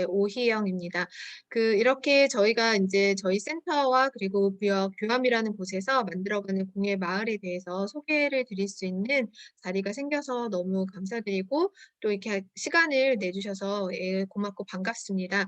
오희영입니다. 이렇게 저희가 인제 저희 센터와 그리고 부여 규암이라는 곳에서 만들어가는 공예 마을에 대해서 소개를 드릴 수 있는 자리가 생겨서 너무 감사드리고 또 이렇게 시간을 내주셔서 고맙고 반갑습니다.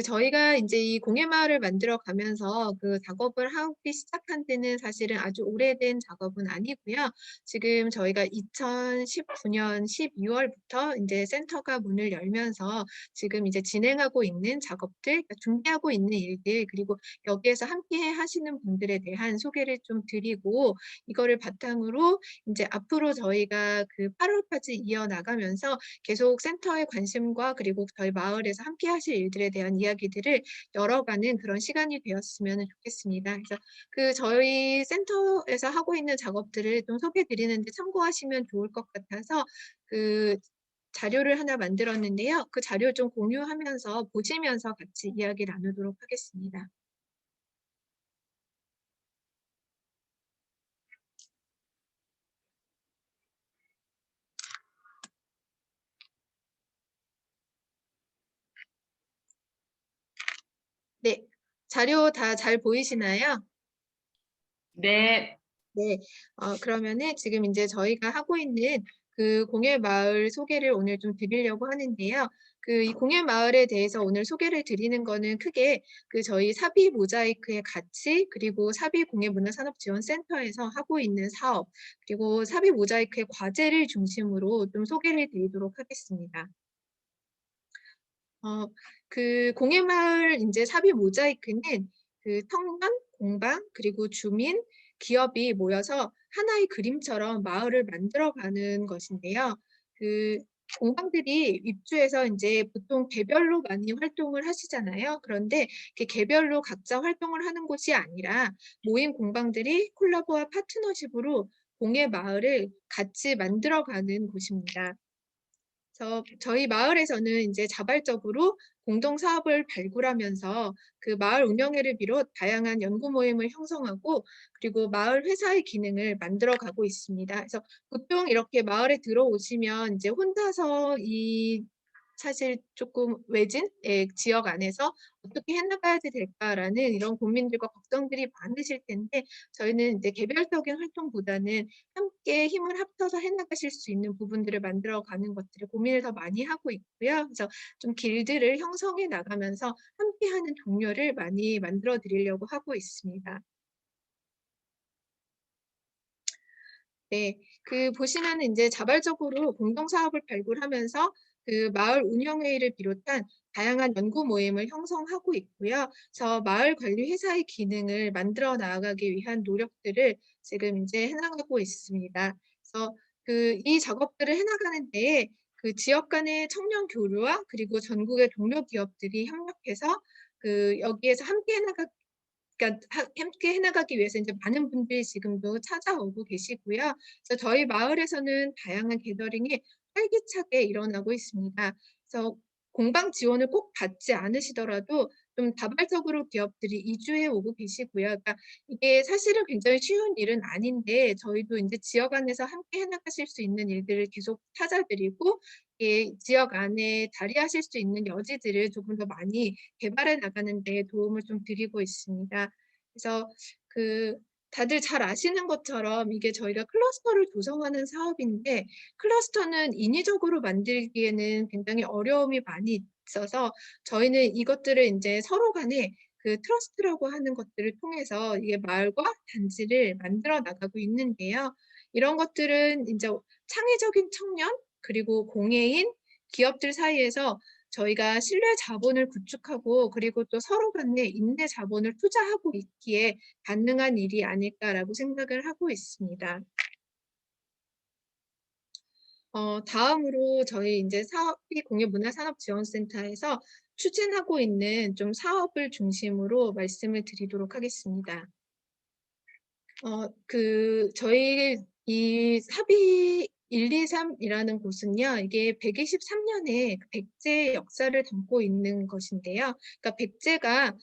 저희가 인제 이 공예 마을을 만들어 가면서 작업을 하기 시작한 지는 사실은 아주 오래된 작업은 아니고요. 지금 저희가 2019년 12 월부터 인제 센터가 문을 열면서 지금 이제 진행하고 있는 작업들, 그러니까 준비하고 있는 일들, 그리고 여기에서 함께 하시는 분들에 대한 소개를 좀 드리고 이거를 바탕으로 인제 앞으로 저희가 8 월까지 이어나가면서 계속 센터의 관심과 그리고 저희 마을에서 함께 하실 일들에 대한 이야기들을 열어가는 그런 시간이 되었으면은 좋겠습니다. 그래서 저희 센터에서 하고 있는 작업들을 좀 소개해 드리는 데 참고하시면 좋을 것 같아서 그 자료를 하나 만들었는데요. 그 자료 좀 공유하면서 보시면서 같이 이야기 나누도록 하겠습니다. 네. 자료 다 잘 보이시나요? 네. 네. 그러면은 지금 인제 저희가 하고 있는 공예 마을 소개를 오늘 좀 드리려고 하는데요. 이 공예 마을에 대해서 오늘 소개를 드리는 거는 크게 저희 사비 모자이크의 가치, 그리고 사비 공예문화산업지원센터에서 하고 있는 사업, 그리고 사비 모자이크의 과제를 중심으로 좀 소개를 드리도록 하겠습니다. 어 공예마을 인제 사비 모자이크는 청년, 공방, 그리고 주민, 기업이 모여서 하나의 그림처럼 마을을 만들어가는 것인데요. 그 공방들이 입주해서 인제 보통 개별로 많이 활동을 하시잖아요. 그런데 개별로 각자 활동을 하는 곳이 아니라 모인 공방들이 콜라보와 파트너십으로 공예 마을을 같이 만들어가는 곳입니다. 저희 마을에서는 인제 자발적으로 공동 사업을 발굴하면서 마을 운영회를 비롯 다양한 연구 모임을 형성하고 그리고 마을 회사의 기능을 만들어 가고 있습니다. 그래서 보통 이렇게 마을에 들어오시면 인제 혼자서 사실 쪼끔 외진 지역 안에서 '어떻게 해 나가야 될까.'라는 이런 고민들과 걱정들이 많으실 텐데 저희는 인제 개별적인 활동보다는 함께 힘을 합쳐서 해 나가실 수 있는 부분들을 만들어 가는 것들을 고민을 더 많이 하고 있고요. 그래서 좀 길들을 형성해 나가면서 함께하는 동료를 많이 만들어 드리려고 하고 있습니다. 네. 보시면은 인제 자발적으로 공동 사업을 발굴하면서 마을 운영회의를 비롯한 다양한 연구 모임을 형성하고 있고요. 그래서 마을 관리 회사의 기능을 만들어 나가기 위한 노력들을 지금 인제 해 나가고 있습니다. 그래서 이 작업들을 해 나가는 데에 지역 간의 청년 교류와 그리고 전국의 동료 기업들이 협력해서 여기에서 함께 해 나가 그러니까 함께 해 나가기 위해서 인제 많은 분들이 지금도 찾아오고 계시고요. 그래서 저희 마을에서는 다양한 게더링이 활기차게 일어나고 있습니다. 그래서 공방 지원을 꼭 받지 않으시더라도 좀 자발적으로 기업들이 이주해 오고 계시고요. 그러니까 이게 사실은 굉장히 쉬운 일은 아닌데 저희도 인제 지역 안에서 함께 해 나가실 수 있는 일들을 계속 찾아 드리고 지역 안에 자리하실 수 있는 여지들을 조금 더 많이 개발해 나가는 데 도움을 좀 드리고 있습니다. 그래서 그 다들 잘 아시는 것처럼 이게 저희가 클러스터를 조성하는 사업인데 클러스터는 인위적으로 만들기에는 굉장히 어려움이 많이 있어서 저희는 이것들을 인제 서로 간에 트러스트라고 하는 것들을 통해서 이게 마을과 단지를 만들어 나가고 있는데요. 이런 것들은 인제 창의적인 청년 그리고 공예인, 기업들 사이에서 저희가 신뢰 자본을 구축하고 그리고 또 서로 간에 인내 자본을 투자하고 있기에 가능한 일이 아닐까라고 생각을 하고 있습니다. 다음으로 저희 인제 사업이 공유문화산업지원센터에서 추진하고 있는 좀 사업을 중심으로 말씀을 드리도록 하겠습니다. 저희 이 사비 123 이라는 곳은요. 이게 123 년의 백제 역사를 담고 있는 것인데요. 그러니까 백제가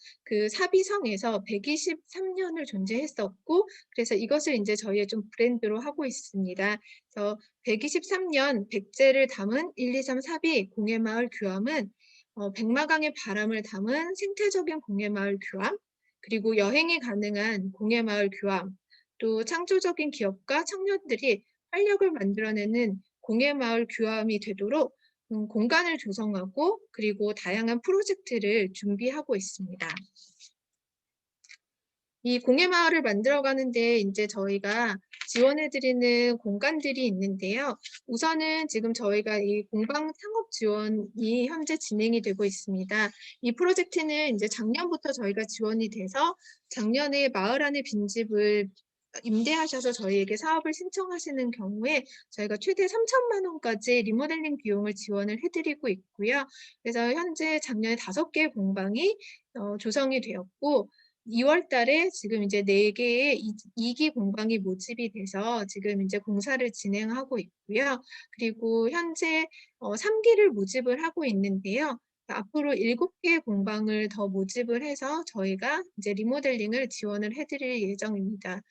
사비성에서 123 년을 존재했었고 그래서 이것을 인제 저희의 좀 브랜드로 하고 있습니다. 그래서 123년 백제를 담은 123 사비 공예마을 규암은 백마강의 바람을 담은 생태적인 공예마을 규함, 그리고 여행이 가능한 공예마을 규함, 또 창조적인 기업과 청년들이 활력을 만들어내는 공예마을 규함이 되도록 공간을 조성하고 그리고 다양한 프로젝트를 준비하고 있습니다. 이 공예마을을 만들어가는데 이제 저희가 지원해드리는 공간들이 있는데요. 우선은 지금 저희가 이 공방 창업 지원이 현재 진행이 되고 있습니다. 이 프로젝트는 이제 작년부터 저희가 지원이 돼서 작년에 마을 안에 빈집을 임대하셔서 저희에게 사업을 신청하시는 경우에 저희가 최대 3천만 원까지 리모델링 비용을 지원을 해드리고 있고요. 그래서 현재 작년에 5개의 공방이 조성이 되었고 2월 달에 지금 이제 4개의 2기 공방이 모집이 돼서 지금 이제 공사를 진행하고 있고요. 그리고 현재 3기를 모집을 하고 있는데요. 앞으로 7개의 공방을 더 모집을 해서 저희가 이제 리모델링을 지원을 해드릴 예정입니다.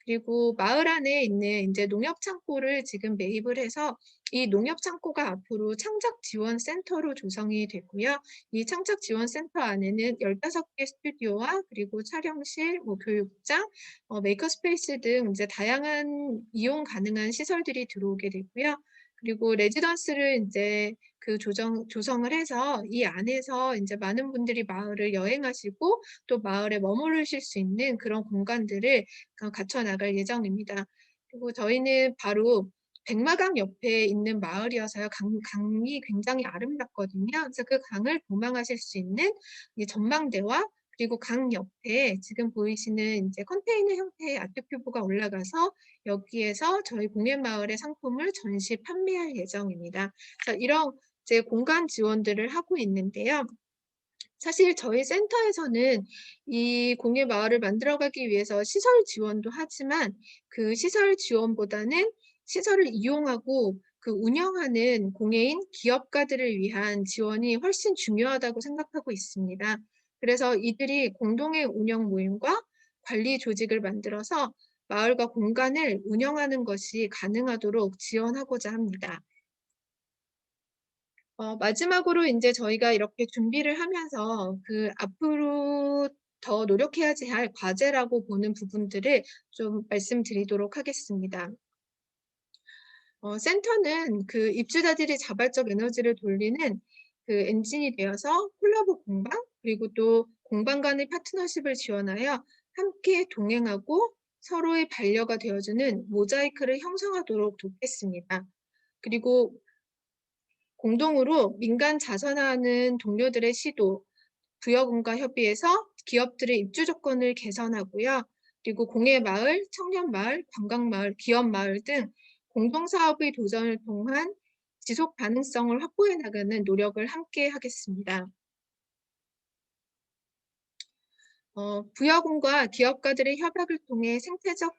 그리고 마을 안에 있는 이제 농협 창고를 지금 매입을 해서 이 농협 창고가 앞으로 창작 지원 센터로 조성이 되고요. 이 창작 지원 센터 안에는 15개 스튜디오와 그리고 촬영실, 교육장, 메이커 스페이스 등 이제 다양한 이용 가능한 시설들이 들어오게 되고요. 그리고 레지던스를 이제 조성을 해서 이 안에서 이제 많은 분들이 마을을 여행하시고 또 마을에 머무르실 수 있는 그런 공간들을 갖춰 나갈 예정입니다. 그리고 저희는 바로 백마강 옆에 있는 마을이어서요. 강이 굉장히 아름답거든요. 그래서 그 강을 도망하실 수 있는 이 전망대와 그리고 강 옆에 지금 보이시는 이제 컨테이너 형태의 아트 큐브가 올라가서 여기에서 저희 공예마을의 상품을 전시 판매할 예정입니다. 그래서 이런 이제 공간 지원들을 하고 있는데요. 사실 저희 센터에서는 이 공예마을을 만들어가기 위해서 시설 지원도 하지만 그 시설 지원보다는 시설을 이용하고 그 운영하는 공예인 기업가들을 위한 지원이 훨씬 중요하다고 생각하고 있습니다. 그래서 이들이 공동의 운영 모임과 관리 조직을 만들어서 마을과 공간을 운영하는 것이 가능하도록 지원하고자 합니다. 마지막으로 인제 저희가 이렇게 준비를 하면서 그 앞으로 더 노력해야지 할 과제라고 보는 부분들을 좀 말씀드리도록 하겠습니다. 센터는 그 입주자들이 자발적 에너지를 돌리는 그 엔진이 되어서 콜라보 공방 그리고 또 공방 간의 파트너십을 지원하여 함께 동행하고 서로의 반려가 되어주는 모자이크를 형성하도록 돕겠습니다. 그리고 공동으로 민간 자선하는 동료들의 시도, 부여금과 협의해서 기업들의 입주 조건을 개선하고요. 그리고 공예마을, 청년마을, 관광마을, 기업마을 등 공동사업의 도전을 통한 지속 가능성을 확보해 나가는 노력을 함께 하겠습니다. 부여금과 기업가들의 협약을 통해 생태적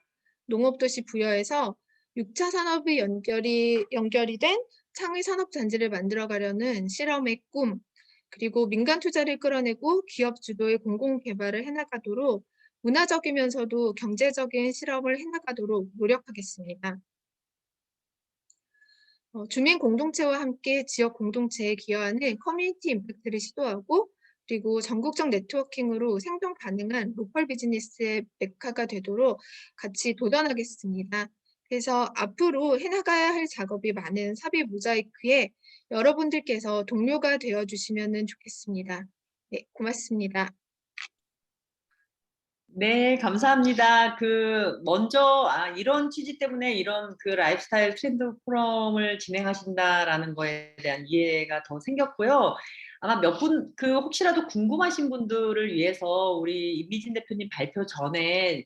농업도시 부여에서 6차 산업의 연결이 된 창의 산업단지를 만들어가려는 실험의 꿈, 그리고 민간 투자를 끌어내고 기업 주도의 공공개발을 해나가도록 문화적이면서도 경제적인 실험을 해나가도록 노력하겠습니다. 주민 공동체와 함께 지역 공동체에 기여하는 커뮤니티 임팩트를 시도하고 그리고 전국적 네트워킹으로 생존 가능한 로컬 비즈니스의 메카가 되도록 같이 도전하겠습니다. 그래서 앞으로 해나가야 할 작업이 많은 삽입 모자이크에 여러분들께서 동료가 되어주시면 좋겠습니다. 네, 고맙습니다. 네, 감사합니다. 먼저, 이런 취지 때문에 이런 라이프스타일 트렌드 포럼을 진행하신다라는 거에 대한 이해가 더 생겼고요. 아마 혹시라도 궁금하신 분들을 위해서 우리 임미진 대표님 발표 전에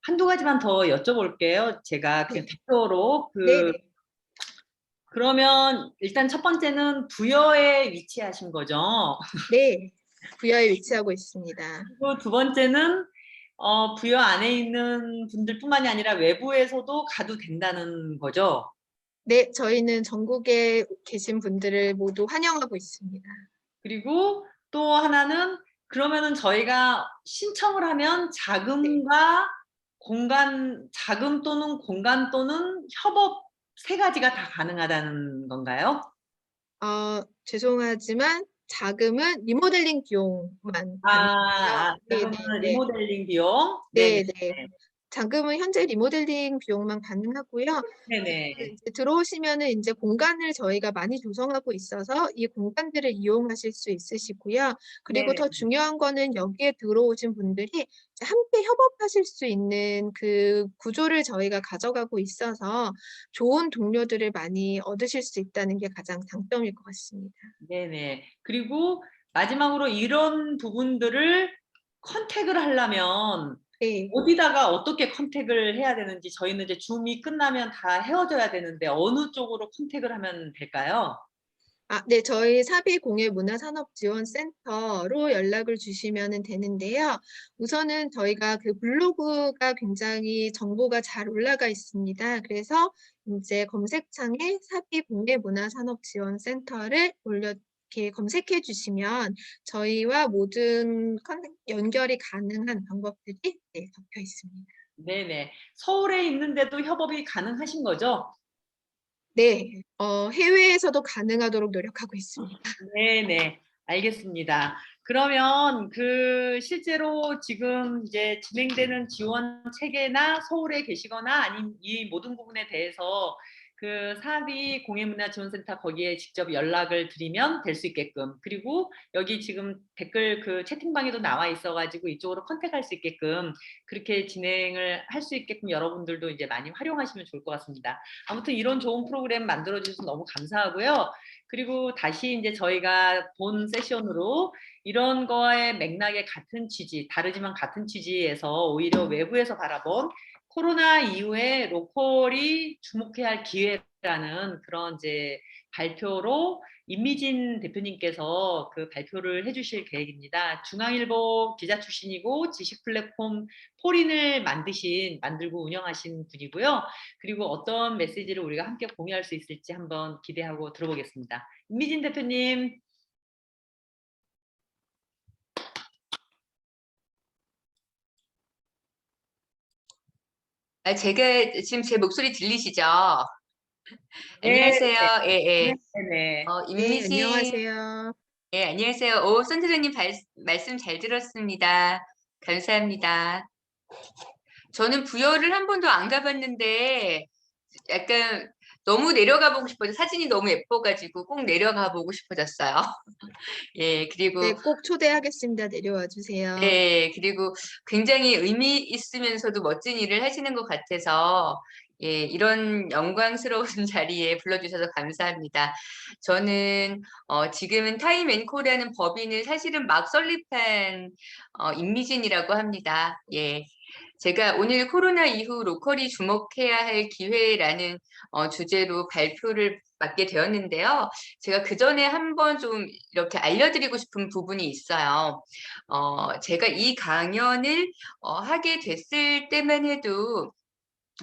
한두 가지만 더 여쭤볼게요. 제가 그냥 네, 대표로 네네. 그러면 일단 첫 번째는 부여에 위치하신 거죠. 네, 부여에 위치하고 있습니다. 그리고 두 번째는 부여 안에 있는 분들뿐만이 아니라 외부에서도 가도 된다는 거죠. 네, 저희는 전국에 계신 분들을 모두 환영하고 있습니다. 그리고 또 하나는 그러면은 저희가 신청을 하면 네. 자금 또는 공간 또는 협업 세 가지가 다 가능하다는 건가요? 죄송하지만 자금은 리모델링 비용만 받는데요. 자금은 네네네. 리모델링 비용. 네네. 네네. 자금은 현재 리모델링 비용만 가능하고요. 그 네네. 이제 들어오시면은 인제 공간을 저희가 많이 조성하고 있어서 이 공간들을 이용하실 수 있으시고요. 그리고 네네. 더 중요한 거는 여기에 들어오신 분들이 이제 함께 협업하실 수 있는 그 구조를 저희가 가져가고 있어서 좋은 동료들을 많이 얻으실 수 있다는 게 가장 장점일 것 같습니다. 네네. 그리고 마지막으로 이런 부분들을 컨택을 하려면 네. 어디다가 어떻게 컨택을 해야 되는지 저희는 이제 줌이 끝나면 다 헤어져야 되는데 어느 쪽으로 컨택을 하면 될까요? 네. 저희 사비공예문화산업지원센터로 연락을 주시면은 되는데요. 우선은 저희가 그 블로그가 굉장히 정보가 잘 올라가 있습니다. 그래서 인제 검색창에 사비공예문화산업지원센터를 이렇게 검색해 주시면 저희와 모든 연결이 가능한 방법들이 적혀 있습니다. 네네. 서울에 있는데도 협업이 가능하신 거죠? 네. 해외에서도 가능하도록 노력하고 있습니다. 네네. 알겠습니다. 그러면 실제로 지금 이제 진행되는 지원 체계나 서울에 계시거나 아니면 이 모든 부분에 대해서 사비 공예문화지원센터 거기에 직접 연락을 드리면 될 수 있게끔, 그리고 여기 지금 댓글 채팅방에도 나와 있어 가지고 이쪽으로 컨택할 수 있게끔 그렇게 진행을 할 수 있게끔 여러분들도 이제 많이 활용하시면 좋을 것 같습니다. 아무튼 이런 좋은 프로그램 만들어 주셔서 너무 감사하고요. 그리고 다시 이제 저희가 본 세션으로 이런 거에 맥락의 같은 취지, 다르지만 같은 취지에서 오히려 외부에서 바라본 코로나 이후에 로컬이 주목해야 할 기회라는 그런 이제 발표로 임미진 대표님께서 그 발표를 해주실 계획입니다. 중앙일보 기자 출신이고 지식 플랫폼 포린을 만들고 운영하신 분이고요. 그리고 어떤 메시지를 우리가 함께 공유할 수 있을지 한번 기대하고 들어보겠습니다. 임미진 대표님. 제가 지금 제 목소리 들리시죠? 네, 안녕하세요. 예, 예. 네네. 네. 임미진. 안녕하세요. 예, 안녕하세요. 선생님 말씀 잘 들었습니다. 감사합니다. 저는 부여를 한 번도 안 가봤는데 약간 너무 내려가 보고 싶어서 사진이 너무 예뻐가지고 꼭 내려가 보고 싶어졌어요. 예, 네. 그리고 꼭 초대하겠습니다. 내려와 주세요. 네, 그리고 굉장히 의미 있으면서도 멋진 일을 하시는 것 같아서 예, 이런 영광스러운 자리에 불러주셔서 감사합니다. 저는 지금은 타임 앤코라는 법인을 사실은 막 설립한 임미진이라고 합니다. 예, 제가 오늘 코로나 이후 로컬이 주목해야 할 기회라는 주제로 발표를 맡게 되었는데요. 제가 그 전에 한번 좀 이렇게 알려드리고 싶은 부분이 있어요. 제가 이 강연을 하게 됐을 때만 해도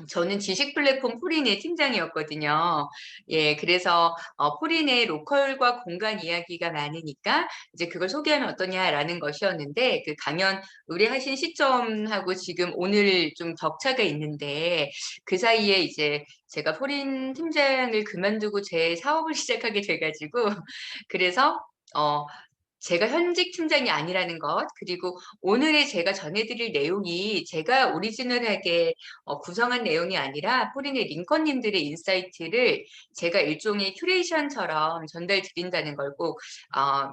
저는 지식 플랫폼 포린의 팀장이었거든요. 예, 그래서 포린의 로컬과 공간 이야기가 많으니까 이제 그걸 소개하면 어떠냐라는 것이었는데 그 강연 의뢰하신 시점하고 지금 오늘 좀 격차가 있는데 그 사이에 이제 제가 포린 팀장을 그만두고 제 사업을 시작하게 돼가지고 그래서 제가 현직 팀장이 아니라는 것, 그리고 오늘의 제가 전해드릴 내용이 제가 오리지널하게 구성한 내용이 아니라 포린의 링컨님들의 인사이트를 제가 일종의 큐레이션처럼 전달 드린다는 걸 꼭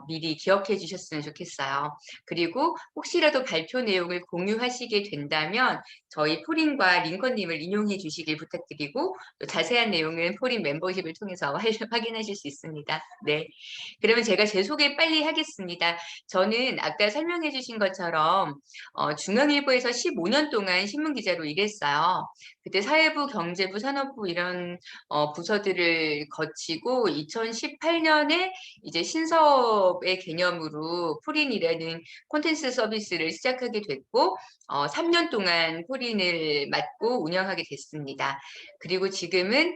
미리 기억해 주셨으면 좋겠어요. 그리고 혹시라도 발표 내용을 공유하시게 된다면 저희 포린과 링컨님을 인용해 주시길 부탁드리고 또 자세한 내용은 포린 멤버십을 통해서 확인하실 수 있습니다. 네. 그러면 제가 제 소개 빨리 하겠습니다. 저는 아까 설명해 주신 것처럼 중앙일보에서 15년 동안 신문기자로 일했어요. 그때 사회부, 경제부, 산업부 이런 부서들을 거치고 2018년에 이제 신사업의 개념으로 포린이라는 콘텐츠 서비스를 시작하게 됐고 3년 동안 포린을 맡고 운영하게 됐습니다. 그리고 지금은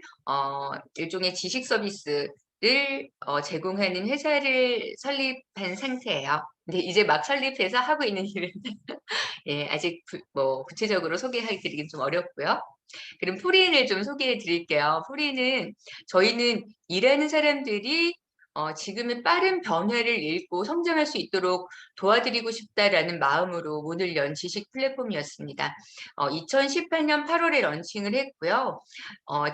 일종의 지식 서비스 를 제공하는 회사를 설립한 상태예요. 근데 이제 막 설립해서 하고 있는 일은 예, 아직 구체적으로 소개해 드리긴 좀 어렵고요. 그럼 포린을 좀 소개해 드릴게요. 포린은 저희는 일하는 사람들이 지금은 빠른 변화를 읽고 성장할 수 있도록 도와드리고 싶다라는 마음으로 문을 연 지식 플랫폼이었습니다. 2018년 8월에 런칭을 했고요.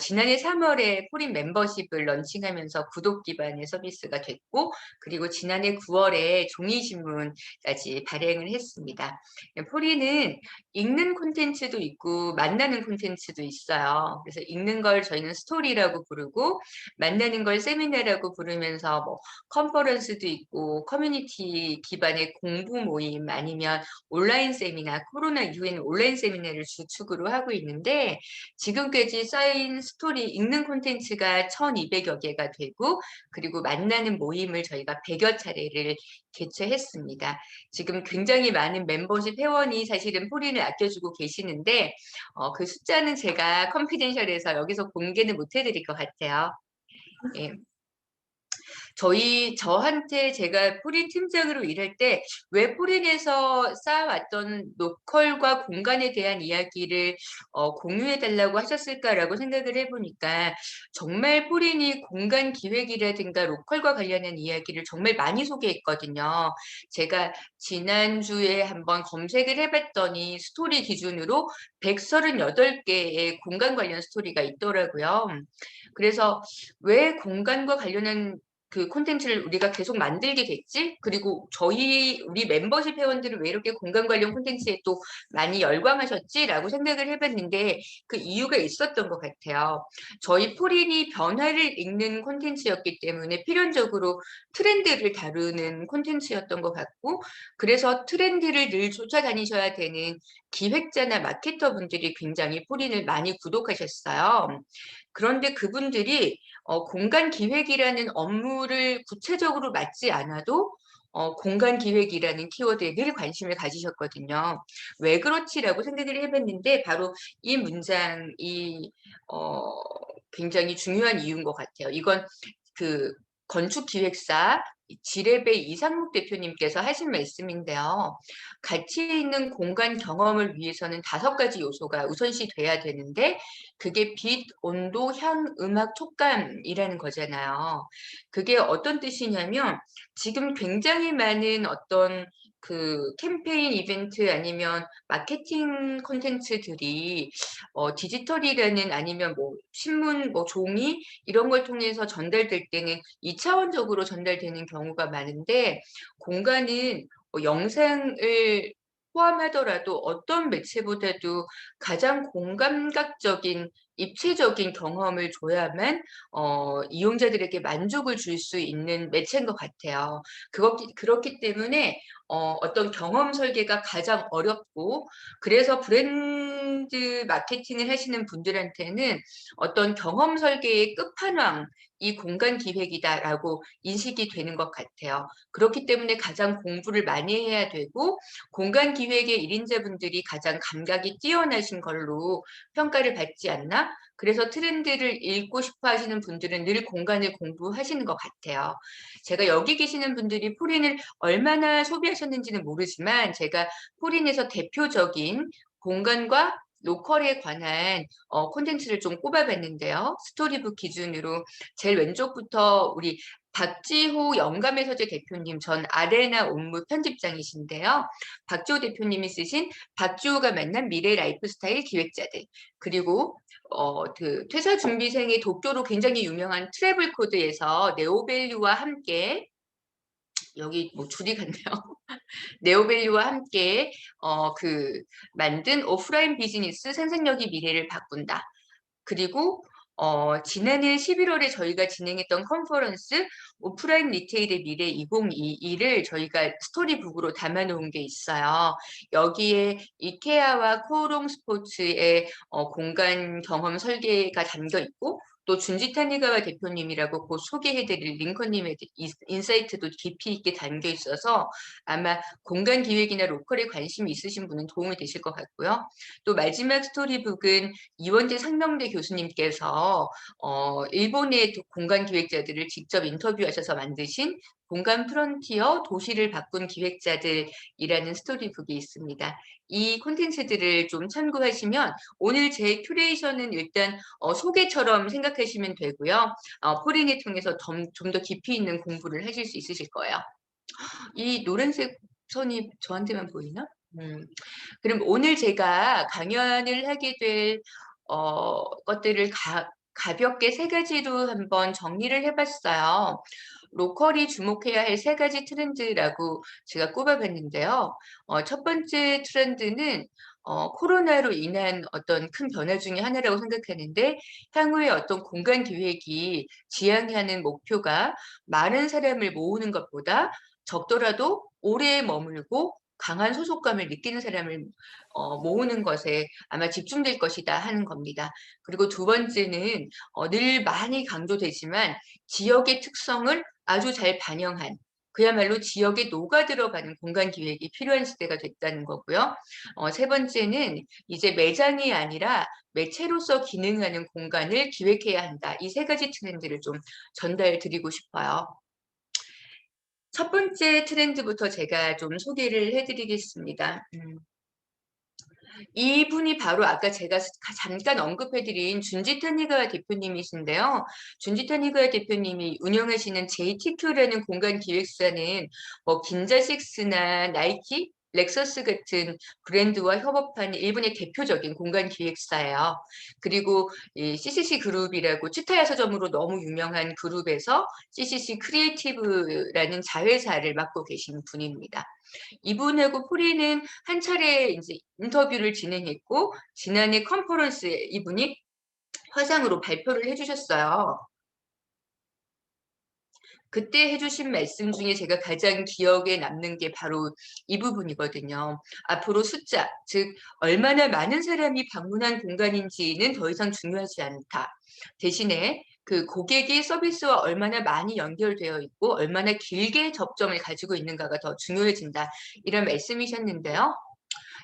지난해 3월에 포린 멤버십을 런칭하면서 구독 기반의 서비스가 됐고, 그리고 지난해 9월에 종이신문까지 발행을 했습니다. 포린은 읽는 콘텐츠도 있고 만나는 콘텐츠도 있어요. 그래서 읽는 걸 저희는 스토리라고 부르고 만나는 걸 세미나라고 부르면서 뭐 컨퍼런스도 있고 커뮤니티 기반의 공부 모임 아니면 온라인 세미나, 코로나 이후에는 온라인 세미나를 주축으로 하고 있는데 지금까지 쌓인 스토리 읽는 콘텐츠가 1200여 개가 되고 그리고 만나는 모임을 저희가 100여 차례를 개최했습니다. 지금 굉장히 많은 멤버십 회원이 사실은 포린을 아껴주고 계시는데 그 숫자는 제가 컨피덴셜해서 여기서 공개는 못 해드릴 것 같아요. 예. 저한테 제가 포린 팀장으로 일할 때 왜 포린에서 쌓아왔던 로컬과 공간에 대한 이야기를 공유해달라고 하셨을까라고 생각을 해보니까 정말 포린이 공간 기획이라든가 로컬과 관련한 이야기를 정말 많이 소개했거든요. 제가 지난주에 한번 검색을 해봤더니 스토리 기준으로 138개의 공간 관련 스토리가 있더라고요. 그래서 왜 공간과 관련한 그 콘텐츠를 우리가 계속 만들게 됐지? 그리고 우리 멤버십 회원들은 왜 이렇게 공간 관련 콘텐츠에 또 많이 열광하셨지? 라고 생각을 해봤는데 그 이유가 있었던 것 같아요. 저희 포린이 변화를 읽는 콘텐츠였기 때문에 필연적으로 트렌드를 다루는 콘텐츠였던 것 같고 그래서 트렌드를 늘 쫓아다니셔야 되는 기획자나 마케터 분들이 굉장히 포린을 많이 구독하셨어요. 그런데 그분들이 공간 기획이라는 업무를 구체적으로 맡지 않아도 공간 기획이라는 키워드에 늘 관심을 가지셨거든요. 왜 그렇지라고 생각을 해봤는데 바로 이 문장이 굉장히 중요한 이유인 것 같아요. 이건 그 건축기획사 지레베 이상묵 대표님께서 하신 말씀인데요. 가치 있는 공간 경험을 위해서는 5가지 요소가 우선시 돼야 되는데 그게 빛, 온도, 향, 음악, 촉감이라는 거잖아요. 그게 어떤 뜻이냐면 지금 굉장히 많은 어떤 그 캠페인 이벤트 아니면 마케팅 콘텐츠들이 디지털이라는 아니면 뭐 신문, 뭐 종이 이런 걸 통해서 전달될 때는 2차원적으로 전달되는 경우가 많은데 공간은 영상을 포함하더라도 어떤 매체보다도 가장 공감각적인 입체적인 경험을 줘야만 이용자들에게 만족을 줄 수 있는 매체인 것 같아요. 그렇기 때문에 어떤 경험 설계가 가장 어렵고 그래서 브랜드 마케팅을 하시는 분들한테는 어떤 경험 설계의 끝판왕 이 공간 기획이다라고 인식이 되는 것 같아요. 그렇기 때문에 가장 공부를 많이 해야 되고 공간 기획의 1인자분들이 가장 감각이 뛰어나신 걸로 평가를 받지 않나? 그래서 트렌드를 읽고 싶어 하시는 분들은 늘 공간을 공부하시는 것 같아요. 제가 여기 계시는 분들이 포린을 얼마나 소비하셨는지는 모르지만 제가 포린에서 대표적인 공간과 로컬에 관한 콘텐츠를 좀 꼽아봤는데요. 스토리북 기준으로 제일 왼쪽부터 우리 박지호 영감의 서재 대표님 전 아레나 옥무 편집장이신데요. 박지호 대표님이 쓰신 박지호가 만난 미래 라이프스타일 기획자들 그리고 그 퇴사 준비생의 독교로 굉장히 유명한 트래블 코드에서 네오밸류와 함께 여기 뭐 줄이 같네요. 네오밸류와 함께 그 만든 오프라인 비즈니스 생산력이 미래를 바꾼다. 그리고 지난해 11월에 저희가 진행했던 컨퍼런스 오프라인 리테일의 미래 2022를 저희가 스토리북으로 담아놓은 게 있어요. 여기에 이케아와 코오롱 스포츠의 공간 경험 설계가 담겨 있고 또 준지타니가와 대표님이라고 곧 소개해드릴 링컨님의 인사이트도 깊이 있게 담겨 있어서 아마 공간 기획이나 로컬에 관심이 있으신 분은 도움이 되실 것 같고요. 또 마지막 스토리북은 이원재 상명대 교수님께서 일본의 공간 기획자들을 직접 인터뷰하셔서 만드신 공간 프론티어 도시를 바꾼 기획자들이라는 스토리북이 있습니다. 이 콘텐츠들을 좀 참고하시면 오늘 제 큐레이션은 일단 소개처럼 생각하시면 되고요. 포린을 통해서 좀 더 깊이 있는 공부를 하실 수 있으실 거예요. 이 노란색 선이 저한테만 보이나? 그럼 오늘 제가 강연을 하게 될 것들을 가볍게 세 가지로 한번 정리를 해봤어요. 로컬이 주목해야 할 세 가지 트렌드라고 제가 꼽아봤는데요. 첫 번째 트렌드는 코로나로 인한 어떤 큰 변화 중에 하나라고 생각하는데 향후에 어떤 공간 기획이 지향하는 목표가 많은 사람을 모으는 것보다 적더라도 오래 머물고 강한 소속감을 느끼는 사람을 모으는 것에 아마 집중될 것이다 하는 겁니다. 그리고 두 번째는 늘 많이 강조되지만 지역의 특성을 아주 잘 반영한 그야말로 지역에 녹아 들어가는 공간 기획이 필요한 시대가 됐다는 거고요. 세 번째는 이제 매장이 아니라 매체로서 기능하는 공간을 기획해야 한다. 이 세 가지 트렌드를 좀 전달드리고 싶어요. 첫 번째 트렌드부터 제가 좀 소개를 해드리겠습니다. 이분이 바로 아까 제가 잠깐 언급해드린 준지타니가 대표님이신데요. 준지타니가 대표님이 운영하시는 JTQ라는 공간 기획사는 뭐 긴자식스나 나이키, 렉서스 같은 브랜드와 협업한 일본의 대표적인 공간 기획사예요. 그리고 이 CCC 그룹이라고 츠타야 서점으로 너무 유명한 그룹에서 CCC 크리에이티브라는 자회사를 맡고 계신 분입니다. 이분하고 포리는 한 차례 이제 인터뷰를 진행했고 지난해 컨퍼런스에 이분이 화상으로 발표를 해주셨어요. 그때 해주신 말씀 중에 제가 가장 기억에 남는 게 바로 이 부분이거든요. 앞으로 숫자, 즉 얼마나 많은 사람이 방문한 공간인지는 더 이상 중요하지 않다. 대신에 그 고객이 서비스와 얼마나 많이 연결되어 있고 얼마나 길게 접점을 가지고 있는가가 더 중요해진다. 이런 말씀이셨는데요.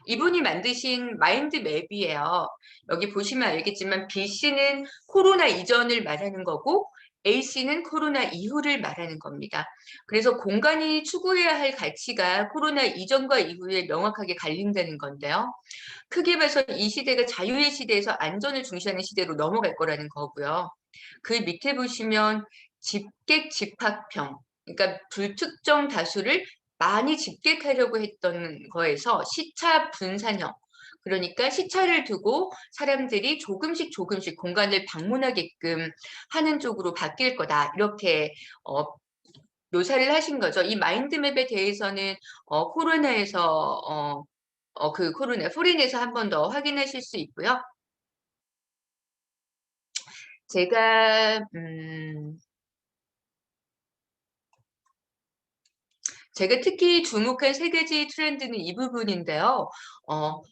이분이 만드신 마인드 맵이에요. 여기 보시면 알겠지만 B씨는 코로나 이전을 말하는 거고 A씨는 코로나 이후를 말하는 겁니다. 그래서 공간이 추구해야 할 가치가 코로나 이전과 이후에 명확하게 갈린다는 건데요. 크게 봐서 이 시대가 자유의 시대에서 안전을 중시하는 시대로 넘어갈 거라는 거고요. 그 밑에 보시면 집객 집합형, 그러니까 불특정 다수를 많이 집객하려고 했던 거에서 시차 분산형, 그러니까 시차를 두고 사람들이 조금씩 공간을 방문하게끔 하는 쪽으로 바뀔 거다. 이렇게 묘사를 하신 거죠. 이 마인드맵에 대해서는 코로나에서 그 코로나 포린에서 한 번 더 확인하실 수 있고요. 제가 특히 주목한 세 가지 트렌드는 이 부분인데요.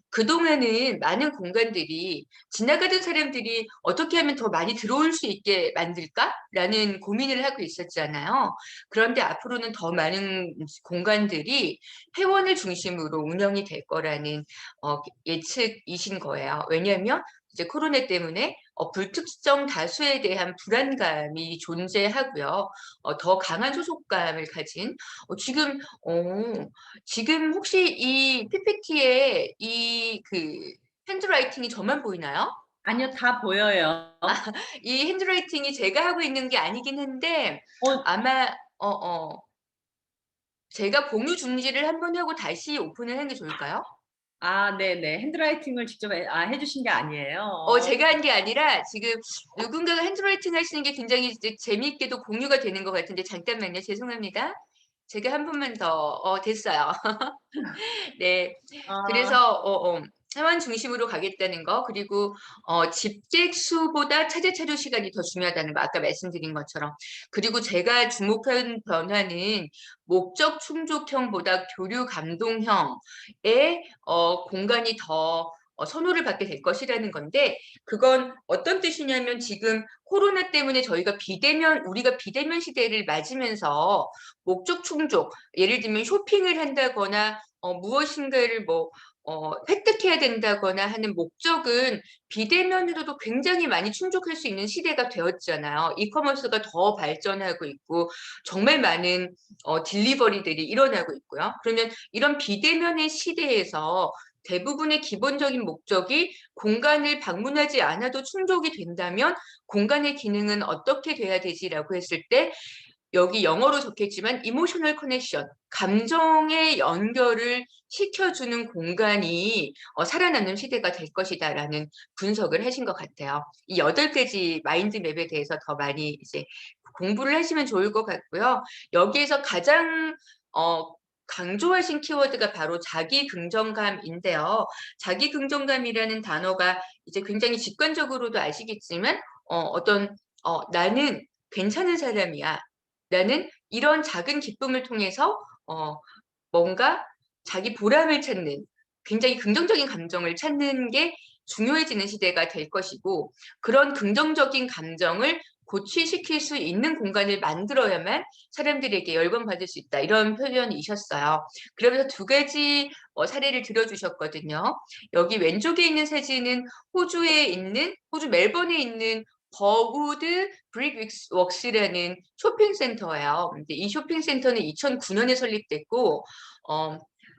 그동안은 많은 공간들이 지나가던 사람들이 어떻게 하면 더 많이 들어올 수 있게 만들까라는 고민을 하고 있었잖아요. 그런데 앞으로는 더 많은 공간들이 회원을 중심으로 운영이 될 거라는 예측이신 거예요. 왜냐하면 이제 코로나 때문에 불특정 다수에 대한 불안감이 존재하고요. 더 강한 소속감을 가진 지금 혹시 이 PPT에 이 핸드라이팅이 저만 보이나요? 아니요, 다 보여요. 이 핸드라이팅이 제가 하고 있는 게 아니긴 한데 아마 제가 공유 중지를 한번 하고 다시 오픈을 하는 게 좋을까요? 네네. 핸드라이팅을 직접 해주신 게 아니에요. 제가 한 게 아니라 지금 누군가가 핸드라이팅 하시는 게 굉장히 이제 재미있게도 공유가 되는 것 같은데 잠깐만요. 죄송합니다. 제가 한 번만 더 됐어요. 네. 그래서 회원 중심으로 가겠다는 거 그리고 집객 수보다 차제 차조 시간이 더 중요하다는 거 아까 말씀드린 것처럼 그리고 제가 주목한 변화는 목적 충족형보다 교류 감동형의 공간이 더 선호를 받게 될 것이라는 건데 그건 어떤 뜻이냐면 지금 코로나 때문에 우리가 비대면 시대를 맞으면서 목적 충족 예를 들면 쇼핑을 한다거나 무엇인가를 획득해야 된다거나 하는 목적은 비대면으로도 굉장히 많이 충족할 수 있는 시대가 되었잖아요. 이커머스가 더 발전하고 있고 정말 많은 딜리버리들이 일어나고 있고요. 그러면 이런 비대면의 시대에서 대부분의 기본적인 목적이 공간을 방문하지 않아도 충족이 된다면 공간의 기능은 어떻게 돼야 되지라고 했을 때 여기 영어로 적혀있지만 이모셔널 커넥션, 감정의 연결을 시켜주는 공간이 살아남는 시대가 될 것이다라는 분석을 하신 것 같아요. 이 8가지 마인드맵에 대해서 더 많이 이제 공부를 하시면 좋을 것 같고요. 여기에서 가장 강조하신 키워드가 바로 자기 긍정감인데요. 자기 긍정감이라는 단어가 이제 굉장히 직관적으로도 아시겠지만 나는 괜찮은 사람이야. 나는 이런 작은 기쁨을 통해서 뭔가 자기 보람을 찾는 굉장히 긍정적인 감정을 찾는 게 중요해지는 시대가 될 것이고 그런 긍정적인 감정을 고취시킬 수 있는 공간을 만들어야만 사람들에게 열광받을 수 있다. 이런 표현이셨어요. 그러면서 2가지 사례를 들어주셨거든요. 여기 왼쪽에 있는 사진은 호주 멜번에 있는 버우드 브릭웍스라는 쇼핑센터예요. 근데 이 쇼핑센터는 2009년에 설립됐고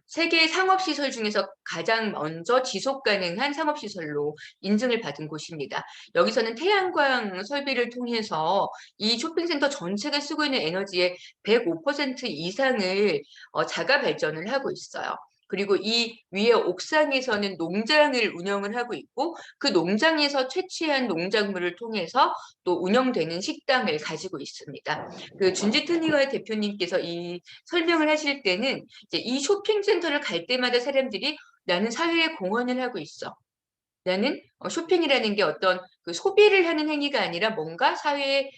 세계 상업시설 중에서 가장 먼저 지속 가능한 상업시설로 인증을 받은 곳입니다. 여기서는 태양광 설비를 통해서 이 쇼핑센터 전체가 쓰고 있는 에너지의 105% 이상을 자가 발전을 하고 있어요. 그리고 이 위에 옥상에서는 농장을 운영을 하고 있고 그 농장에서 채취한 농작물을 통해서 또 운영되는 식당을 가지고 있습니다. 그 준지트니와 대표님께서 이 설명을 하실 때는 이제 이 쇼핑센터를 갈 때마다 사람들이 나는 사회에 공헌을 하고 있어. 나는 쇼핑이라는 게 어떤 그 소비를 하는 행위가 아니라 뭔가 사회에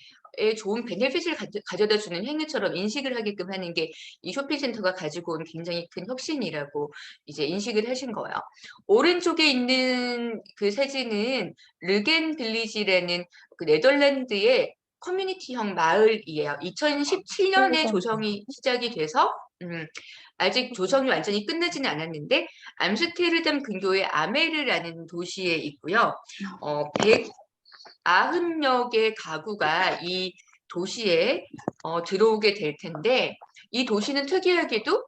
좋은 베네핏을 가져다 주는 행위처럼 인식을 하게끔 하는 게 이 쇼핑센터가 가지고 온 굉장히 큰 혁신이라고 이제 인식을 하신 거예요. 오른쪽에 있는 그 사진은 르겐 빌리지라는 그 네덜란드의 커뮤니티형 마을이에요. 2017년에 조성이 시작이 돼서 아직 조성이 완전히 끝나지는 않았는데 암스테르담 근교의 아메르라는 도시에 있고요. 190여 개 가구가 이 도시에 들어오게 될 텐데 이 도시는 특이하게도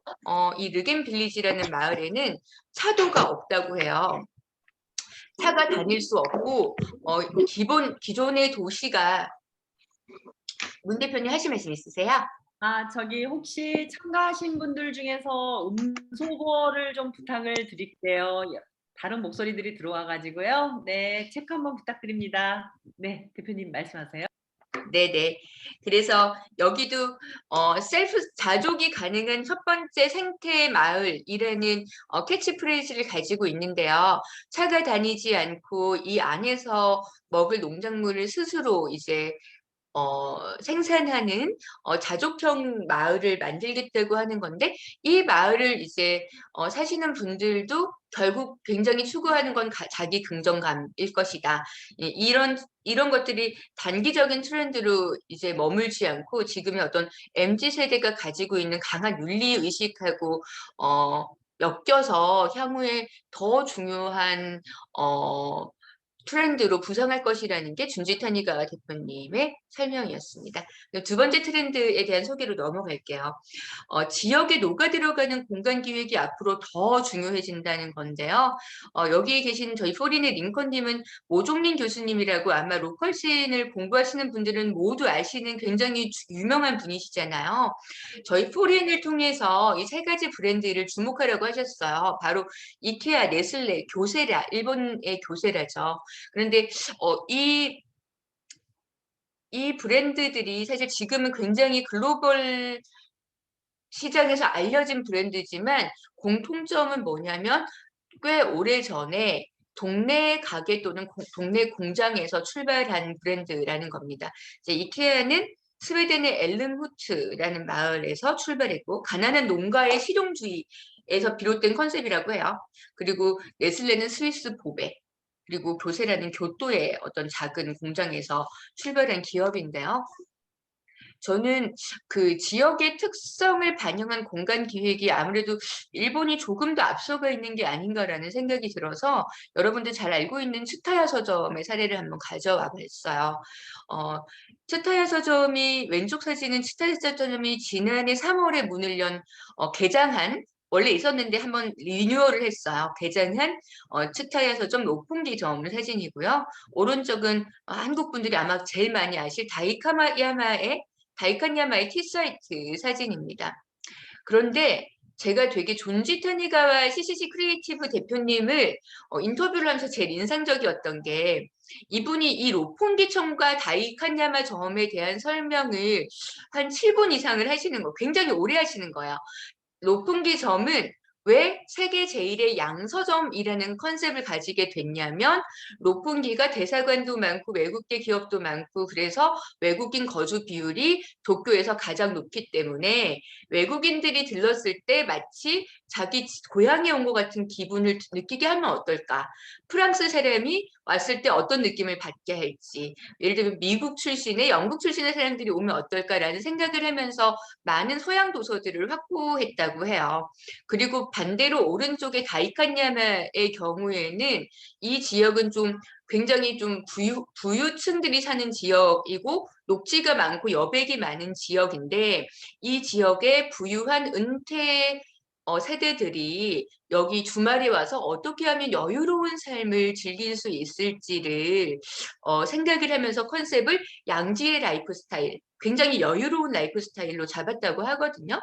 이 르겐 빌리지라는 마을에는 차도가 없다고 해요. 차가 다닐 수 없고 기존의 도시가 문 대표님 하실 말씀 있으세요? 저기 혹시 참가하신 분들 중에서 음소거를 좀 부탁을 드릴게요. 다른 목소리들이 들어와 가지고요. 네, 체크 한번 부탁드립니다. 네, 대표님 말씀하세요. 네네. 그래서 여기도 셀프 자족이 가능한 첫 번째 생태 마을이라는 캐치프레이즈를 가지고 있는데요. 차가 다니지 않고 이 안에서 먹을 농작물을 스스로 이제 생산하는 자족형 마을을 만들겠다고 하는 건데 이 마을을 이제 사시는 분들도 결국 굉장히 추구하는 건 자기 긍정감일 것이다. 이런 것들이 단기적인 트렌드로 이제 머물지 않고 지금의 어떤 MZ 세대가 가지고 있는 강한 윤리 의식하고 엮여서 향후에 더 중요한 트렌드로 부상할 것이라는 게 준지타니가 대표님의 설명이었습니다. 2번째 트렌드에 대한 소개로 넘어갈게요. 지역에 녹아들어가는 공간 기획이 앞으로 더 중요해진다는 건데요. 여기 계신 저희 포린의 링컨님은 모종린 교수님이라고 아마 로컬씬을 공부하시는 분들은 모두 아시는 굉장히 유명한 분이시잖아요. 저희 포린을 통해서 이 3가지 브랜드를 주목하려고 하셨어요. 바로 이케아, 네슬레, 교세라, 일본의 교세라죠. 그런데 이 브랜드들이 사실 지금은 굉장히 글로벌 시장에서 알려진 브랜드지만 공통점은 뭐냐면 꽤 오래전에 동네 가게 또는 동네 공장에서 출발한 브랜드라는 겁니다. 이제 이케아는 스웨덴의 엘름후트라는 마을에서 출발했고 가난한 농가의 실용주의에서 비롯된 컨셉이라고 해요. 그리고 네슬레는 스위스 보베 그리고 교세라는 교토의 어떤 작은 공장에서 출발한 기업인데요. 저는 그 지역의 특성을 반영한 공간 기획이 아무래도 일본이 조금 더 앞서가 있는 게 아닌가라는 생각이 들어서 여러분들 잘 알고 있는 츠타야 서점의 사례를 한번 가져와 봤어요. 츠타야 서점이 왼쪽 사진은 츠타야 서점이 지난해 3월에 문을 연 개장한 원래 있었는데 한번 리뉴얼을 했어요. 개장한 츠타야 서점 로풍기 점 사진이고요. 오른쪽은 한국 분들이 아마 제일 많이 아실 다이칸야마의 티사이트 사진입니다. 그런데 제가 되게 존지 타니가와 CCC 크리에이티브 대표님을 인터뷰를 하면서 제일 인상적이었던 게 이분이 이 로폰기청과 다이칸야마 점에 대한 설명을 한 7분 이상을 하시는 거 굉장히 오래 하시는 거예요. 로풍기 점은 왜 세계 제일의 양서점이라는 컨셉을 가지게 됐냐면 로풍기가 대사관도 많고 외국계 기업도 많고 그래서 외국인 거주 비율이 도쿄에서 가장 높기 때문에 외국인들이 들렀을 때 마치 자기 고향에 온 것 같은 기분을 느끼게 하면 어떨까? 프랑스 사람이 왔을 때 어떤 느낌을 받게 할지 예를 들면 미국 출신의 영국 출신의 사람들이 오면 어떨까라는 생각을 하면서 많은 소양 도서들을 확보했다고 해요. 그리고 반대로 오른쪽의 다이칸야마의 경우에는 이 지역은 좀 굉장히 좀 부유층들이 사는 지역이고 녹지가 많고 여백이 많은 지역인데 이 지역의 부유한 은퇴 세대들이 여기 주말에 와서 어떻게 하면 여유로운 삶을 즐길 수 있을지를 생각을 하면서 컨셉을 양지의 라이프 스타일, 굉장히 여유로운 라이프 스타일로 잡았다고 하거든요.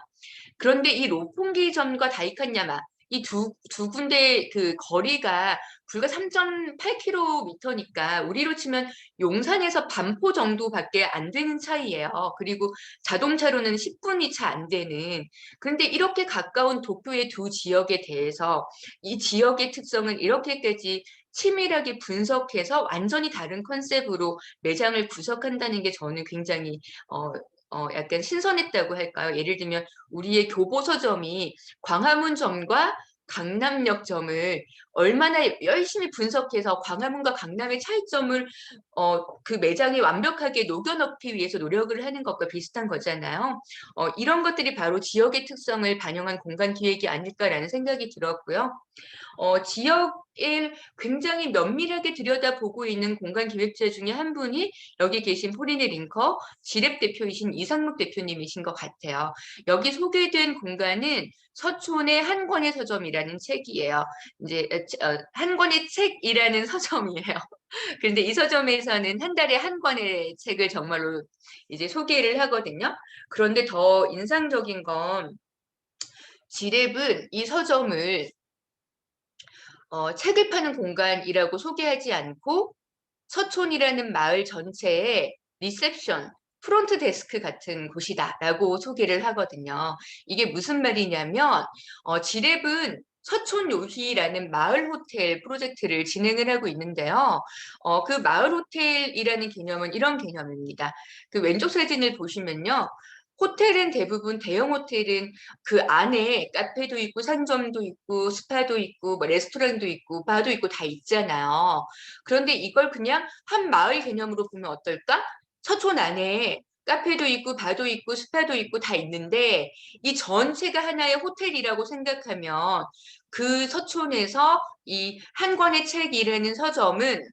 그런데 이 로풍기점과 다이칸야마 이 두 군데 그 거리가 불과 3.8km니까 우리로 치면 용산에서 반포 정도밖에 안 되는 차이예요. 그리고 자동차로는 10분이 차 안 되는. 그런데 이렇게 가까운 도쿄의 두 지역에 대해서 이 지역의 특성을 이렇게까지 치밀하게 분석해서 완전히 다른 컨셉으로 매장을 구성한다는 게 저는 굉장히 약간 신선했다고 할까요? 예를 들면 우리의 교보서점이 광화문점과 강남역점을 얼마나 열심히 분석해서 광화문과 강남의 차이점을 그 매장에 완벽하게 녹여넣기 위해서 노력을 하는 것과 비슷한 거잖아요. 이런 것들이 바로 지역의 특성을 반영한 공간 기획이 아닐까라는 생각이 들었고요. 지역을 굉장히 면밀하게 들여다보고 있는 공간 기획자 중에 한 분이 여기 계신 포리네 링커 지랩 대표이신 이상록 대표님이신 것 같아요. 여기 소개된 공간은 서촌의 한 권의 서점이라는 책이에요. 이제 한 권의 책이라는 서점이에요. 그런데 이 서점에서는 한 달에 한 권의 책을 정말로 이제 소개를 하거든요. 그런데 더 인상적인 건 지랩은 이 서점을 책을 파는 공간이라고 소개하지 않고 서촌이라는 마을 전체에 리셉션, 프론트 데스크 같은 곳이다라고 소개를 하거든요. 이게 무슨 말이냐면 지랩은 서촌 요희라는 마을 호텔 프로젝트를 진행을 하고 있는데요. 그 마을 호텔이라는 개념은 이런 개념입니다. 그 왼쪽 사진을 보시면요. 호텔은 대부분 대형 호텔은 그 안에 카페도 있고 상점도 있고 스파도 있고 뭐 레스토랑도 있고 바도 있고 다 있잖아요. 그런데 이걸 그냥 한 마을 개념으로 보면 어떨까? 서촌 안에 카페도 있고 바도 있고 스파도 있고 다 있는데 이 전체가 하나의 호텔이라고 생각하면 그 서촌에서 이 한 권의 책이라는 서점은